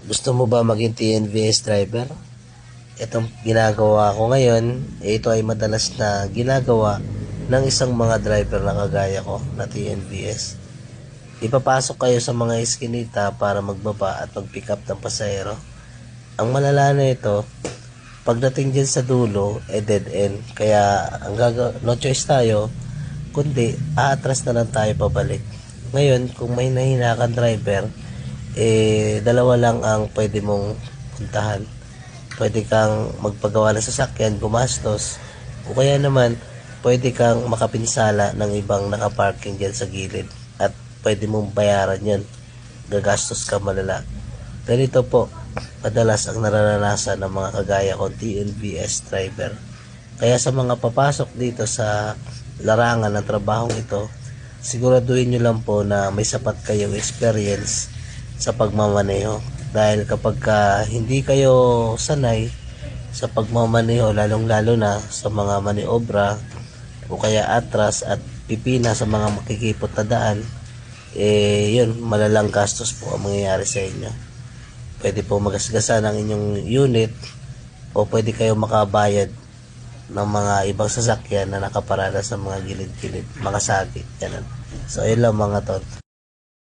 Gusto mo ba maging TNVS driver? Itong ginagawa ko ngayon, ito ay madalas na ginagawa ng isang mga driver na kagaya ko na TNVS. Ipapasok kayo sa mga eskinita para magbaba at mag-pick up ng pasahero. Ang malala na ito, pagdating dyan sa dulo, dead end. Kaya no choice tayo, kundi aatras na lang tayo pabalik. Ngayon, kung may nahinakan driver, dalawa lang ang pwede mong puntahan. Pwede kang magpagawa ng sasakyan, gumastos, o kaya naman pwede kang makapinsala ng ibang nakaparking dyan sa gilid at pwede mong bayaran yan. Gagastos ka malala. Ganito po madalas ang nararanasan ng mga kagaya kong TNVS driver. Kaya sa mga papasok dito sa larangan ng trabahong ito, siguraduhin nyo lang po na may sapat kayong experience sa pagmamaneho. Dahil kapag hindi kayo sanay sa pagmamaneho, lalong-lalo na sa mga maniobra o kaya atras at pipina sa mga makikipot na daan, yun, malalang gastos po ang mangyayari sa inyo. Pwede po magasgasan ang inyong unit o pwede kayo makabayad ng mga ibang sasakyan na nakaparada sa mga gilid-gilid, mga sagit, ganun. So, ayun lang mga tol.